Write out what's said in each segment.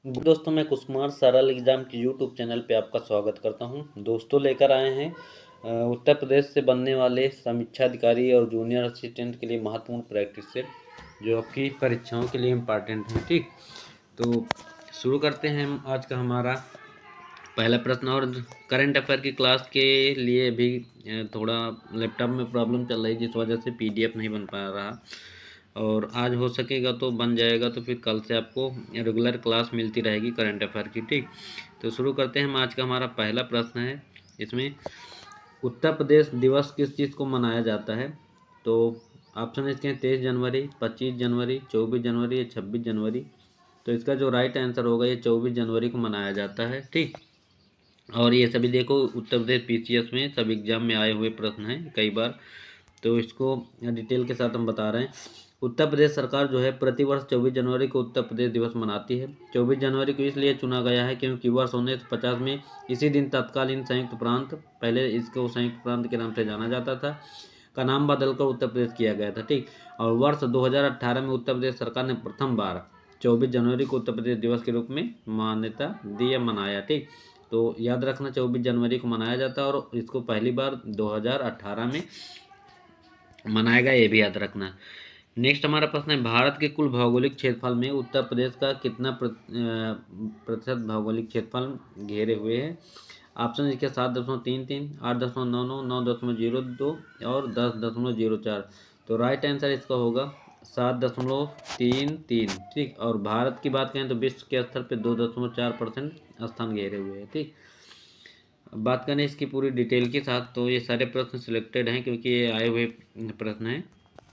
दोस्तों, मैं कुसुमार सरल एग्ज़ाम के यूट्यूब चैनल पे आपका स्वागत करता हूं। दोस्तों, लेकर आए हैं उत्तर प्रदेश से बनने वाले समीक्षा अधिकारी और जूनियर असिस्टेंट के लिए महत्वपूर्ण प्रैक्टिस सेट, जो आपकी परीक्षाओं के लिए इम्पॉर्टेंट है। ठीक, तो शुरू करते हैं हम आज का हमारा पहला प्रश्न। और करंट अफेयर की क्लास के लिए भी थोड़ा लैपटॉप में प्रॉब्लम चल रही, जिस वजह से पीडीएफ नहीं बन पा रहा, और आज हो सकेगा तो बन जाएगा, तो फिर कल से आपको रेगुलर क्लास मिलती रहेगी करंट अफेयर की। ठीक, तो शुरू करते हैं हम। आज का हमारा पहला प्रश्न है, इसमें उत्तर प्रदेश दिवस किस चीज़ को मनाया जाता है? तो ऑप्शन इसके हैं 23 जनवरी, 25 जनवरी, 24 जनवरी या 26 जनवरी। तो इसका जो राइट आंसर होगा, ये 24 जनवरी को मनाया जाता है। ठीक, और ये सभी देखो उत्तर प्रदेश पीसीएस में सब एग्जाम में आए हुए प्रश्न हैं कई बार, तो इसको डिटेल के साथ हम बता रहे हैं। उत्तर प्रदेश सरकार जो है प्रतिवर्ष 24 जनवरी को उत्तर प्रदेश दिवस मनाती है। 24 जनवरी को इसलिए चुना गया है क्योंकि वर्ष 1950 में इसी दिन तत्कालीन संयुक्त प्रांत, पहले इसको संयुक्त प्रांत के नाम से जाना जाता था, का नाम बदलकर उत्तर प्रदेश किया गया था। ठीक, और वर्ष 2018 में उत्तर प्रदेश सरकार ने प्रथम बार 24 जनवरी को उत्तर प्रदेश दिवस के रूप में मान्यता दी या मनाया। ठीक, तो याद रखना 24 जनवरी को मनाया जाता है और इसको पहली बार 2018 में मनाया गया, ये भी याद रखना। नेक्स्ट हमारा प्रश्न है, भारत के कुल भौगोलिक क्षेत्रफल में उत्तर प्रदेश का कितना प्रतिशत भौगोलिक क्षेत्रफल घेरे हुए है? ऑप्शन इसके 7.33, 8.99, 9.02 और 10.04। तो राइट आंसर इसका होगा 7.33। ठीक, और भारत की बात करें तो विश्व के स्तर पे 2.4% स्थान घेरे हुए हैं। ठीक, अब बात करें इसकी पूरी डिटेल के साथ, तो ये सारे प्रश्न सिलेक्टेड हैं क्योंकि ये आए हुए प्रश्न हैं,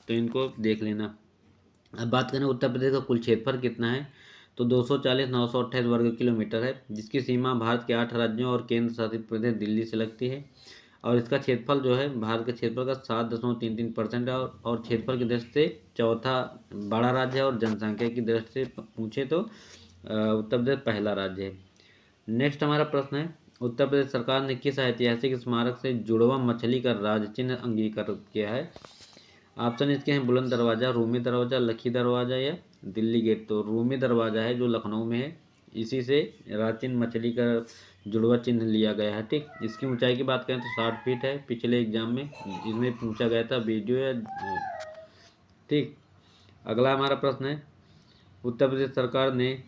तो इनको देख लेना। अब बात करें उत्तर प्रदेश का कुल क्षेत्रफल कितना है, तो 240,928 वर्ग किलोमीटर है, जिसकी सीमा भारत के 8 राज्यों और केंद्र शासित प्रदेश दिल्ली से लगती है। और इसका क्षेत्रफल जो है भारत के क्षेत्रफल का 7.33% है, और क्षेत्रफल की दृष्टि से चौथा बड़ा राज्य है, और जनसंख्या की दृष्टि से पूछे तो उत्तर प्रदेश पहला राज्य है। नेक्स्ट हमारा प्रश्न है, उत्तर प्रदेश सरकार ने किस ऐतिहासिक स्मारक से जुड़वा मछली का राज चिन्ह अंगीकृत किया है? ऑप्शन इसके हैं बुलंद दरवाज़ा, रूमी दरवाज़ा, लखी दरवाज़ा या दिल्ली गेट। तो रूमी दरवाज़ा है जो लखनऊ में है, इसी से राचिन मछली का जुड़वा चिन्ह लिया गया है। ठीक, इसकी ऊंचाई की बात करें तो 60 फीट है। पिछले एग्जाम में इसमें पूछा गया था वीडियो या। ठीक, अगला हमारा प्रश्न है, उत्तर प्रदेश सरकार ने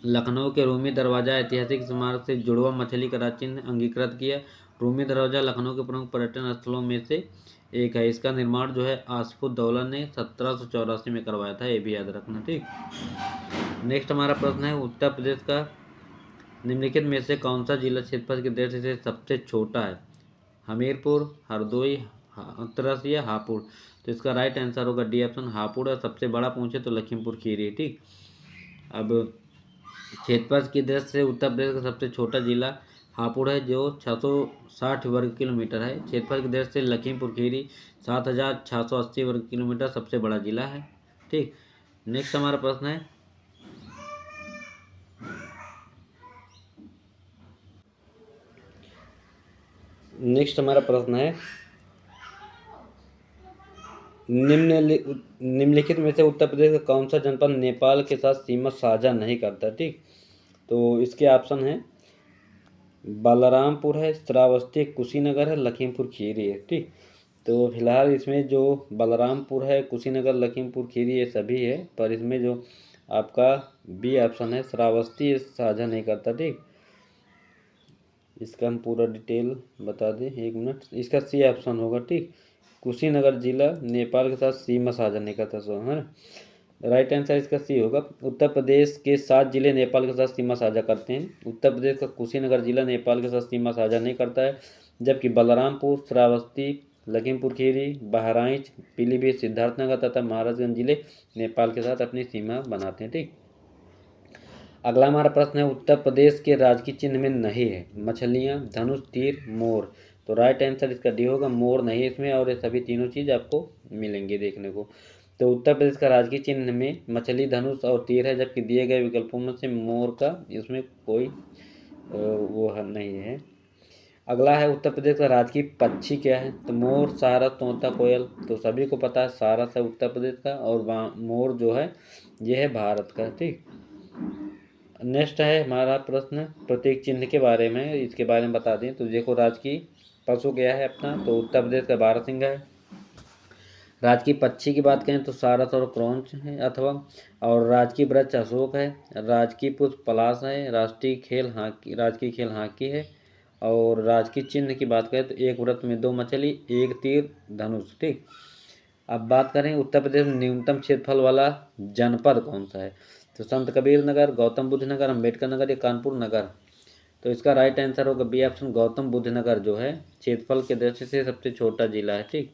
लखनऊ के रूमी दरवाज़ा ऐतिहासिक स्मारक से जुड़वा मछली का राज चिन्ह अंगीकृत किया। रूमी दरवाज़ा लखनऊ के प्रमुख पर्यटन स्थलों में से एक है। इसका निर्माण जो है आसिफुद्दौला ने 1784 में करवाया था, ये भी याद रखना। ठीक, नेक्स्ट हमारा प्रश्न है, उत्तर प्रदेश का निम्नलिखित में से कौन सा जिला क्षेत्रफल की दृष्टि से सबसे छोटा है? हमीरपुर, हरदोई, हाथरस या हापुड़। तो इसका राइट आंसर होगा डी ऑप्शन, हापुड़। और सबसे बड़ा पूछे तो लखीमपुर खीरी। ठीक, अब क्षेत्रफल की दृष्टि से उत्तर प्रदेश का सबसे छोटा जिला हापुड़ है, जो 660 वर्ग किलोमीटर है। क्षेत्रफल की दृष्टि से लखीमपुर खीरी 7,680 वर्ग किलोमीटर सबसे बड़ा जिला है। ठीक, नेक्स्ट हमारा प्रश्न है, निम्नलिखित में से उत्तर प्रदेश का कौन सा जनपद नेपाल के साथ सीमा साझा नहीं करता? ठीक, तो इसके ऑप्शन हैं बलरामपुर है, श्रावस्ती, कुशीनगर है, लखीमपुर खीरी है। ठीक, तो फिलहाल इसमें जो बलरामपुर है, कुशीनगर, लखीमपुर खीरी, ये सभी है, पर इसमें जो आपका बी ऑप्शन है श्रावस्ती साझा नहीं करता। ठीक, इसका हम पूरा डिटेल बता दें, एक मिनट। इसका सी ऑप्शन होगा। ठीक, कुशीनगर जिला नेपाल के साथ सीमा साझा नहीं करता, सो है ना। राइट आंसर इसका सी होगा। उत्तर प्रदेश के 7 जिले नेपाल के साथ सीमा साझा करते हैं। उत्तर प्रदेश का कुशीनगर जिला नेपाल के साथ सीमा साझा नहीं करता है, जबकि बलरामपुर, श्रावस्ती, लखीमपुर खीरी, बहराइच, पीलीभीत, सिद्धार्थनगर तथा महाराजगंज जिले नेपाल के साथ अपनी सीमा बनाते हैं। ठीक, अगला हमारा प्रश्न है, उत्तर प्रदेश के राजकीय चिन्ह में नहीं है मछलियाँ, धनुष, तीर, मोर। तो राइट आंसर इसका डी होगा, मोर नहीं है इसमें, और ये सभी तीनों चीज़ आपको मिलेंगे देखने को। तो उत्तर प्रदेश का राजकीय चिन्ह में मछली, धनुष और तीर है, जबकि दिए गए विकल्पों में से मोर का इसमें कोई वो नहीं है। अगला है, उत्तर प्रदेश का राजकीय पक्षी क्या है? तो मोर, सारस, तोता, कोयल। तो सभी को पता है सारस है उत्तर प्रदेश का, और मोर जो है ये है भारत का। ठीक, नेक्स्ट है हमारा प्रश्न प्रतीक चिन्ह के बारे में, इसके बारे में बता दें। तो देखो राजकीय पशु क्या है अपना, तो उत्तर प्रदेश का बारहसिंघ है। राजकीय पक्षी की बात करें तो सारस और क्रौंच है अथवा, और राजकीय वृक्ष अशोक है। राजकीय पुष्प पलाश है। राजकीय खेल हॉकी है। और राजकीय चिन्ह की बात करें तो एक व्रत में 2 मछली, एक तीर धनुष। ठीक, अब बात करें उत्तर प्रदेश में न्यूनतम क्षेत्रफल वाला जनपद कौन सा है, तो संत कबीर नगर, गौतम बुद्ध नगर, अम्बेडकर नगर या कानपुर नगर। तो इसका राइट आंसर होगा बी ऑप्शन, गौतम बुद्ध नगर जो है क्षेत्रफल के दृष्टि से सबसे छोटा जिला है। ठीक,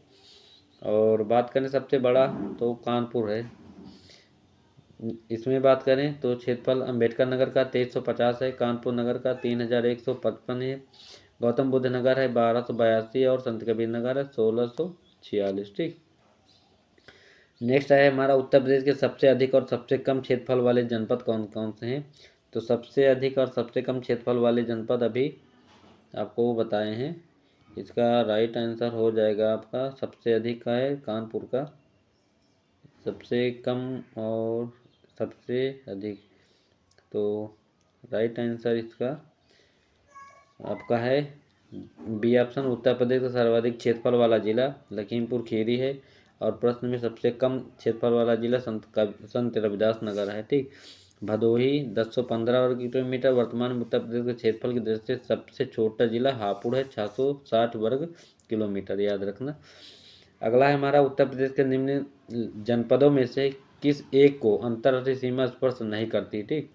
और बात करें सबसे बड़ा तो कानपुर है। इसमें बात करें तो क्षेत्रफल अम्बेडकर नगर का 2350 है, कानपुर नगर का 3155 है, गौतम बुद्ध नगर है 1282 और संत कबीर नगर है 1646। ठीक, नेक्स्ट है हमारा उत्तर प्रदेश के सबसे अधिक और सबसे कम क्षेत्रफल वाले जनपद कौन कौन से हैं। तो सबसे अधिक और सबसे कम क्षेत्रफल वाले जनपद अभी आपको बताए हैं। इसका राइट आंसर हो जाएगा आपका, सबसे अधिक का है कानपुर का, सबसे कम और सबसे अधिक। तो राइट आंसर इसका आपका है बी ऑप्शन, उत्तर प्रदेश का सर्वाधिक क्षेत्रफल वाला जिला लखीमपुर खीरी है। और प्रश्न में सबसे कम क्षेत्रफल वाला जिला संत रविदास नगर है। ठीक, भदोही 1015 वर्ग किलोमीटर, वर्तमान में उत्तर प्रदेश के क्षेत्रफल की दृष्टि से सबसे छोटा जिला हापुड़ है 660 वर्ग किलोमीटर, याद रखना। अगला है हमारा उत्तर प्रदेश के निम्न जनपदों में से किस एक को अंतर्राष्ट्रीय सीमा स्पर्श नहीं करती। ठीक,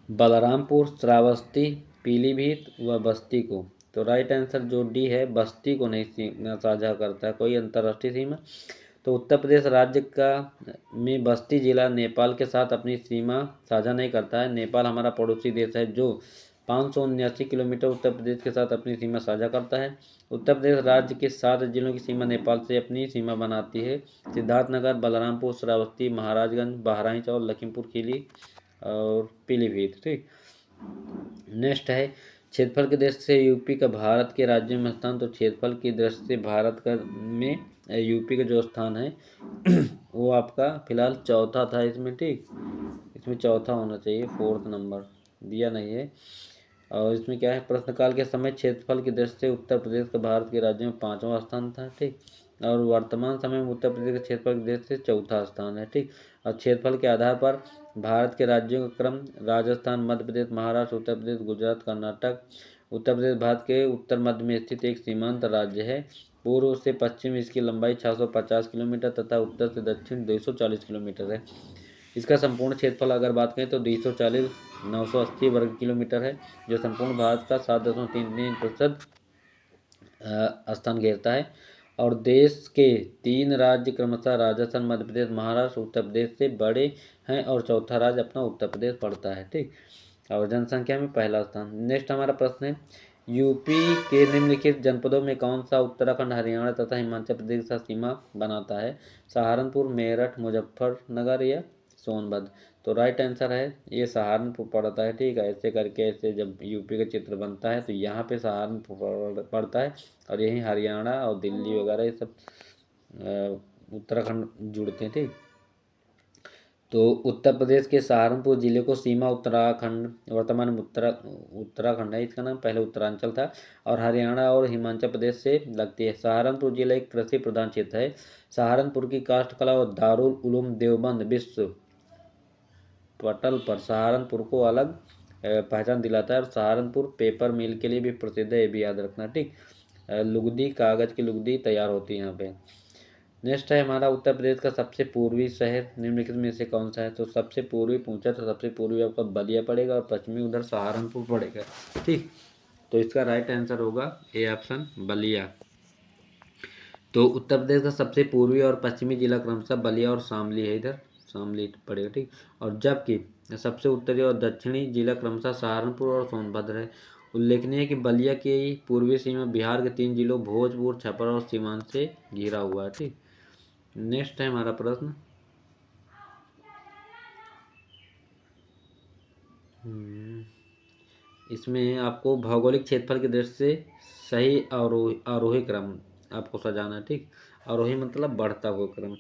बलरामपुर, श्रावस्ती, पीलीभीत व बस्ती को। तो राइट आंसर जो डी है, बस्ती को नहीं साझा करता है कोई अंतर्राष्ट्रीय सीमा। तो उत्तर प्रदेश राज्य का में बस्ती जिला नेपाल के साथ अपनी सीमा साझा नहीं करता है। नेपाल हमारा पड़ोसी देश है जो 579 किलोमीटर उत्तर प्रदेश के साथ अपनी सीमा साझा करता है। उत्तर प्रदेश राज्य के 7 जिलों की सीमा नेपाल से अपनी सीमा बनाती है, सिद्धार्थनगर, बलरामपुर, श्रावस्ती, महाराजगंज, बहराइच और लखीमपुर खीरी और पीलीभीत। ठीक, नेक्स्ट है क्षेत्रफल की दृष्टि से यूपी का भारत के राज्यों में स्थान। तो क्षेत्रफल की दृष्टि से भारत का में यूपी का जो स्थान है वो आपका फिलहाल चौथा था इसमें। ठीक, इसमें चौथा होना चाहिए, 4th नंबर दिया नहीं है। और इसमें क्या है, प्रश्नकाल के समय क्षेत्रफल की दृष्टि से उत्तर प्रदेश का भारत के राज्यों में 5वां स्थान था। ठीक, और वर्तमान समय में उत्तर प्रदेश के क्षेत्रफल की दृष्टि से 4था स्थान है। ठीक, और क्षेत्रफल के आधार पर भारत के राज्यों का क्रम राजस्थान, मध्य प्रदेश, महाराष्ट्र, उत्तर प्रदेश, गुजरात, कर्नाटक। उत्तर प्रदेश भारत के उत्तर मध्य में स्थित एक सीमांत राज्य है। पूर्व से पश्चिम इसकी लंबाई 650 किलोमीटर तथा उत्तर से दक्षिण 240 किलोमीटर है। इसका संपूर्ण क्षेत्रफल अगर बात करें तो 240,980 वर्ग किलोमीटर है, जो संपूर्ण भारत का 7.33% स्थान घेरता है। और देश के 3 राज्य क्रमशः राजस्थान, मध्य प्रदेश, महाराष्ट्र, उत्तर प्रदेश से बड़े हैं और चौथा राज्य अपना उत्तर प्रदेश पड़ता है। ठीक, और जनसंख्या में पहला स्थान। नेक्स्ट हमारा प्रश्न है, यूपी के निम्नलिखित जनपदों में कौन सा उत्तराखंड, हरियाणा तथा हिमाचल प्रदेश के साथ सीमा बनाता है। सहारनपुर, मेरठ, मुजफ्फरनगर या सोनभद्र। तो राइट आंसर है ये सहारनपुर पड़ता है। ठीक है, ऐसे करके ऐसे जब यूपी का चित्र बनता है तो यहाँ पे सहारनपुर पड़ता है और यहीं हरियाणा और दिल्ली वगैरह ये सब उत्तराखंड जुड़ते हैं। ठीक, तो उत्तर प्रदेश के सहारनपुर जिले को सीमा उत्तराखंड, वर्तमान में उत्तराखंड है इसका नाम, पहले उत्तरांचल था, और हरियाणा और हिमाचल प्रदेश से लगती है। सहारनपुर जिला एक कृषि प्रधान क्षेत्र है। सहारनपुर की काष्ठकला और दारुल उलूम देवबंद विश्व पटल पर सहारनपुर को अलग पहचान दिलाता है। और सहारनपुर पेपर मिल के लिए भी प्रसिद्ध है, ये भी याद रखना। ठीक, लुगदी, कागज की लुगदी तैयार होती है यहाँ पे। नेक्स्ट है हमारा उत्तर प्रदेश का सबसे पूर्वी शहर निम्नलिखित में से कौन सा है। तो सबसे पूर्वी पूछा तो सबसे पूर्वी आपका बलिया पड़ेगा और पश्चिमी उधर सहारनपुर पड़ेगा। ठीक, तो इसका राइट आंसर होगा ए ऑप्शन, बलिया। तो उत्तर प्रदेश का सबसे पूर्वी और पश्चिमी जिला क्रमशः बलिया और शामली है, इधर शामली पड़ेगा। ठीक, और जबकि सबसे उत्तरी और दक्षिणी जिला क्रमशः सहारनपुर और सोनभद्र है। उल्लेखनीय है कि बलिया की पूर्वी सीमा बिहार के 3 जिलों भोजपुर, छपरा और सीवान से घिरा हुआ है। ठीक, नेक्स्ट है हमारा प्रश्न, इसमें आपको भौगोलिक क्षेत्रफल की दृष्टि से सही आरोही क्रम आपको सजाना है। ठीक, आरोही मतलब बढ़ता हुआ क्रम।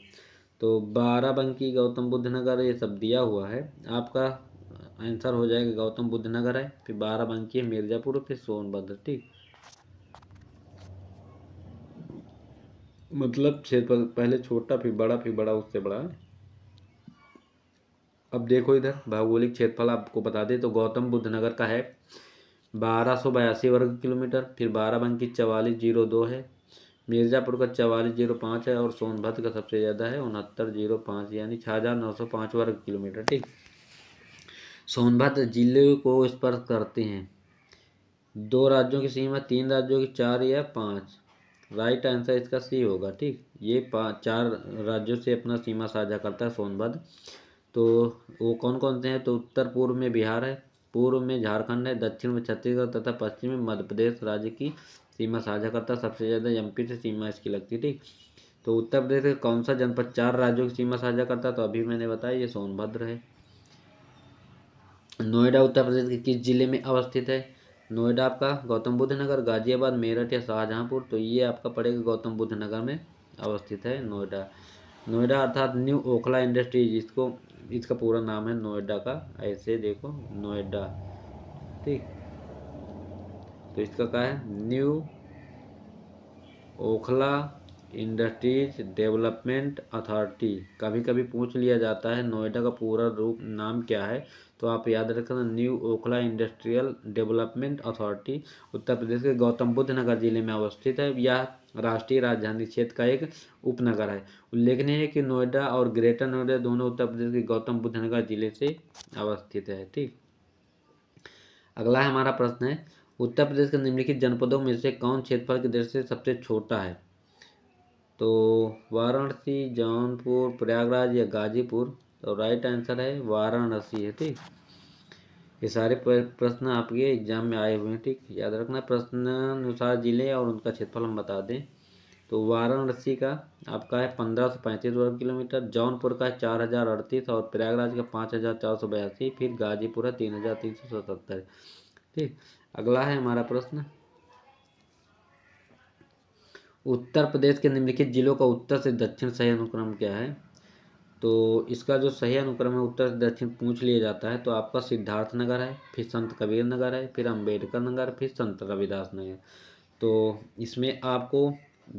तो बाराबंकी, गौतम बुद्ध नगर ये सब दिया हुआ है आपका। आंसर हो जाएगा गौतम बुद्ध नगर है, फिर बाराबंकी है, मिर्ज़ापुर, फिर सोनभद्र। ठीक, मतलब क्षेत्रफल पहले छोटा फिर बड़ा फिर बड़ा उससे बड़ा है। अब देखो इधर भौगोलिक क्षेत्रफल आपको बता दें तो गौतम बुद्ध नगर का है 1282 वर्ग किलोमीटर, फिर बाराबंकी 4402 है, मिर्ज़ापुर का 4405 है और सोनभद्र का सबसे ज़्यादा है 6905 यानी 6905 वर्ग किलोमीटर। ठीक, सोनभद्र जिले को स्पर्श करते हैं 2 राज्यों की सीमा, 3 राज्यों की, 4 या 5। राइट आंसर इसका सी होगा। ठीक, ये 4 राज्यों से अपना सीमा साझा करता है सोनभद्र। तो वो कौन कौन से हैं, तो उत्तर पूर्व में बिहार है, पूर्व में झारखंड है, दक्षिण में छत्तीसगढ़ तथा पश्चिम में मध्य प्रदेश राज्य की सीमा साझा करता है। सबसे ज़्यादा एमपी से सीमा इसकी लगती है। ठीक, तो उत्तर प्रदेश का कौन सा जनपद 4 राज्यों की सीमा साझा करता है, तो अभी मैंने बताया ये सोनभद्र है। नोएडा उत्तर प्रदेश के किस जिले में अवस्थित है, नोएडा आपका गौतम बुद्ध नगर, गाजियाबाद, मेरठ या शाहजहांपुर, तो ये आपका पड़ेगा गौतम बुद्ध नगर में अवस्थित है नोएडा। नोएडा अर्थात न्यू ओखला इंडस्ट्रीज, इसको इसका पूरा नाम है नोएडा का, ऐसे देखो नोएडा। ठीक, तो इसका क्या है, new Okhla industries development authority. कभी कभी पूछ लिया जाता है नोएडा का पूरा रूप नाम क्या है, तो आप याद रखना new Okhla industrial development authority Uttar Pradesh के गौतम बुद्ध नगर जिले में अवस्थित है। यह राष्ट्रीय राजधानी क्षेत्र का एक उपनगर है। उल्लेखनीय है कि नोएडा और ग्रेटर नोएडा दोनों उत्तर प्रदेश के गौतम बुद्ध नगर जिले से अवस्थित है। ठीक, अगला हमारा प्रश्न है उत्तर प्रदेश के निम्नलिखित जनपदों में से कौन क्षेत्रफल की दृष्टि से सबसे छोटा है, तो वाराणसी, जौनपुर, प्रयागराज या गाजीपुर, तो राइट आंसर है वाराणसी है। ठीक, ये सारे प्रश्न आपके एग्जाम में आए हुए हैं। ठीक, याद रखना प्रश्न अनुसार जिले और उनका क्षेत्रफल हम बता दें तो वाराणसी का आपका है 1535 वर्ग किलोमीटर, जौनपुर का है 4038 और प्रयागराज का 5482, फिर गाजीपुर है 3377। ठीक, अगला है हमारा प्रश्न उत्तर प्रदेश के निम्नलिखित जिलों का उत्तर से दक्षिण सही अनुक्रम क्या है, तो इसका जो सही अनुक्रम है उत्तर से दक्षिण पूछ लिया जाता है तो आपका सिद्धार्थ नगर है, फिर संत कबीर नगर है, फिर अंबेडकर नगर, फिर संत रविदास नगर। तो इसमें आपको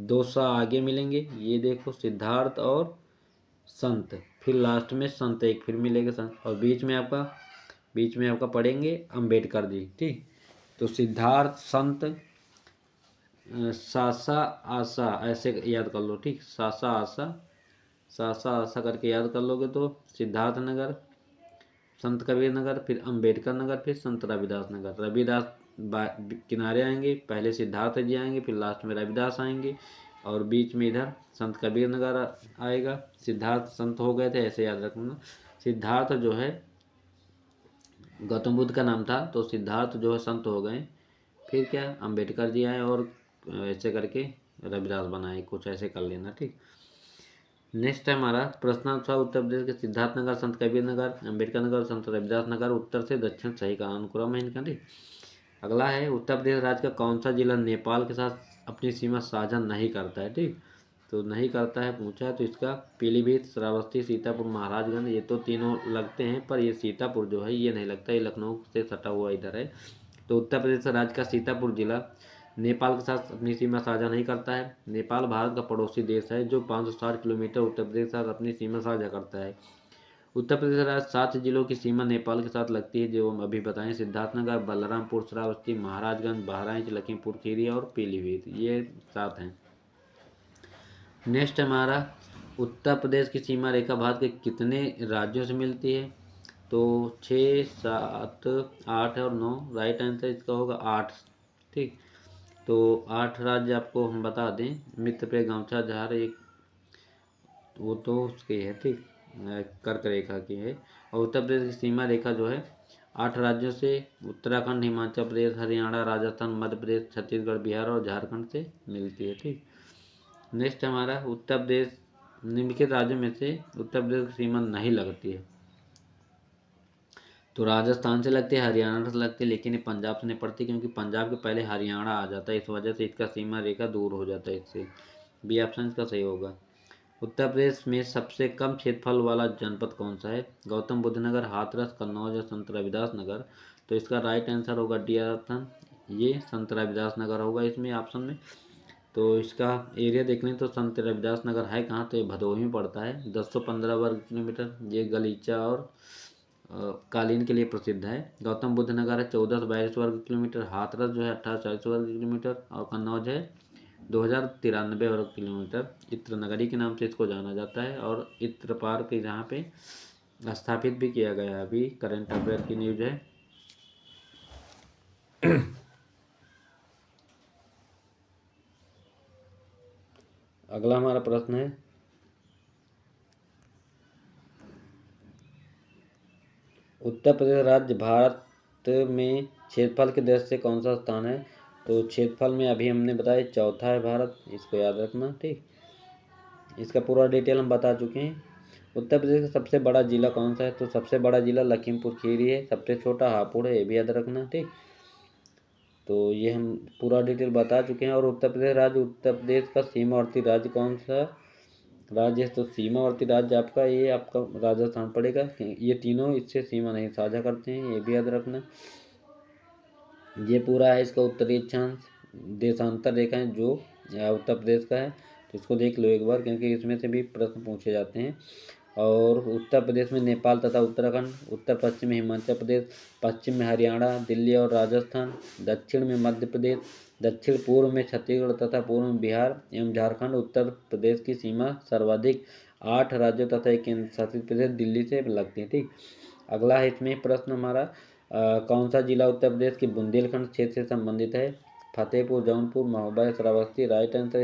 200 आगे मिलेंगे, ये देखो सिद्धार्थ और संत, फिर लास्ट में संत एक फिर मिलेगा संत, और बीच में आपका पढ़ेंगे अंबेडकर जी। ठीक, तो सिद्धार्थ संत सासा आशा ऐसे याद कर लो। ठीक, सासा आशा करके याद कर लोगे तो सिद्धार्थ नगर, संत कबीर नगर, फिर अंबेडकर नगर, फिर संत रविदास नगर। रविदास किनारे आएंगे, पहले सिद्धार्थ जी आएंगे, फिर लास्ट में रविदास आएंगे और बीच में इधर संत कबीर नगर आएगा। सिद्धार्थ संत हो गए थे ऐसे याद रखना। सिद्धार्थ जो है गौतम बुद्ध का नाम था तो सिद्धार्थ जो है संत हो गए, फिर क्या अंबेडकर जी आए और ऐसे करके रविदास बनाए, कुछ ऐसे कर लेना। ठीक, नेक्स्ट है हमारा प्रश्नानुसार उत्तर प्रदेश के सिद्धार्थ नगर, संत कबीर नगर, अंबेडकर नगर, संत रविदास नगर उत्तर से दक्षिण सही का अनुक्रम है इनका। ठीक, अगला है उत्तर प्रदेश राज्य का कौन सा जिला नेपाल के साथ अपनी सीमा साझा नहीं करता है। ठीक, तो नहीं करता है पूछा है तो इसका पीलीभीत, श्रावस्ती, सीतापुर, महाराजगंज, ये तो तीनों लगते हैं पर ये सीतापुर जो है ये नहीं लगता, ये लखनऊ से सटा हुआ इधर है। तो उत्तर प्रदेश राज्य का सीतापुर जिला नेपाल के साथ अपनी सीमा साझा नहीं करता है। नेपाल भारत का पड़ोसी देश है जो 560 किलोमीटर उत्तर प्रदेश के साथ अपनी सीमा साझा करता है। उत्तर प्रदेश राज्य 7 जिलों की सीमा नेपाल के साथ लगती है जो हम अभी बताएं, सिद्धार्थनगर, बलरामपुर, श्रावस्ती, महाराजगंज, बहराइच, लखीमपुर खीरी और पीलीभीत, ये 7 हैं। नेक्स्ट हमारा उत्तर प्रदेश की सीमा रेखा भारत के कितने राज्यों से मिलती है, तो 6, 7, 8 और 9। राइट आंसर इसका होगा 8। ठीक, तो 8 राज्य आपको हम बता दें, मित्रप्रिय, गामछा, झार, एक वो तो उसकी है। ठीक, कर्क रेखा की है। और उत्तर प्रदेश की सीमा रेखा जो है 8 राज्यों से उत्तराखंड, हिमाचल प्रदेश, हरियाणा, राजस्थान, मध्य प्रदेश, छत्तीसगढ़, बिहार और झारखंड से मिलती है। ठीक, नेक्स्ट हमारा उत्तर प्रदेश निम्नलिखित राज्यों में से उत्तर प्रदेश की सीमा नहीं लगती है, तो राजस्थान से लगती है, हरियाणा से लगती है, लेकिन ये पंजाब से नहीं पड़ती क्योंकि पंजाब के पहले हरियाणा आ जाता है, इस वजह से इसका सीमा रेखा दूर हो जाता है इससे। बी ऑप्शन इसका सही होगा। उत्तर प्रदेश में सबसे कम क्षेत्रफल वाला जनपद कौन सा है? गौतम बुद्ध नगर, हाथरस, कन्नौज या संत रविदास नगर। तो इसका राइट आंसर होगा डी ऑप्शन, ये संत रविदास नगर होगा इसमें ऑप्शन में। तो इसका एरिया देख लें तो संत रविदास नगर है कहाँ, तो ये भदोही में पड़ता है। 1015 वर्ग किलोमीटर। ये गलीचा और कालीन के लिए प्रसिद्ध है। गौतम बुद्ध नगर है 1422 वर्ग किलोमीटर। हाथरस जो है 1840 वर्ग किलोमीटर और कन्नौज है 2093 वर्ग किलोमीटर। इत्र नगरी के नाम से इसको जाना जाता है और इत्र पार्क यहाँ पे स्थापित भी किया गया है। अभी करंट अफेयर की न्यूज है। अगला हमारा प्रश्न है, उत्तर प्रदेश राज्य भारत में क्षेत्रफल के दृष्टि से कौन सा स्थान है? तो क्षेत्रफल में अभी हमने बताया चौथा है भारत, इसको याद रखना। ठीक, इसका पूरा डिटेल हम बता चुके हैं। उत्तर प्रदेश का सबसे बड़ा जिला कौन सा है? तो सबसे बड़ा जिला लखीमपुर खीरी है। सबसे छोटा हापुड़ है, ये भी याद रखना। ठीक, तो ये हम पूरा डिटेल बता चुके हैं। और उत्तर प्रदेश का सीमावर्ती राज्य कौन सा राज्य है? तो सीमावर्ती राज्य आपका ये आपका राजस्थान पड़ेगा। ये तीनों इससे सीमा नहीं साझा करते हैं, ये भी याद रखना। ये पूरा है इसका उत्तरी अक्षांश देशांतर रेखाएं जो उत्तर प्रदेश का है, तो इसको देख लो एक बार, क्योंकि इसमें से भी प्रश्न पूछे जाते हैं। और उत्तर प्रदेश में नेपाल तथा उत्तराखंड, उत्तर पश्चिम में हिमाचल प्रदेश, पश्चिम में हरियाणा, दिल्ली और राजस्थान, दक्षिण में मध्य प्रदेश, दक्षिण पूर्व में छत्तीसगढ़ तथा पूर्व में बिहार एवं झारखंड। उत्तर प्रदेश की सीमा सर्वाधिक 8 राज्यों तथा एक केंद्र शासित प्रदेश दिल्ली से लगती है। ठीक, अगला है इसमें प्रश्न हमारा, कौन सा जिला उत्तर प्रदेश के बुंदेलखंड क्षेत्र से संबंधित है? फतेहपुर, जौनपुर, महोबा, श्रावस्ती। Right answer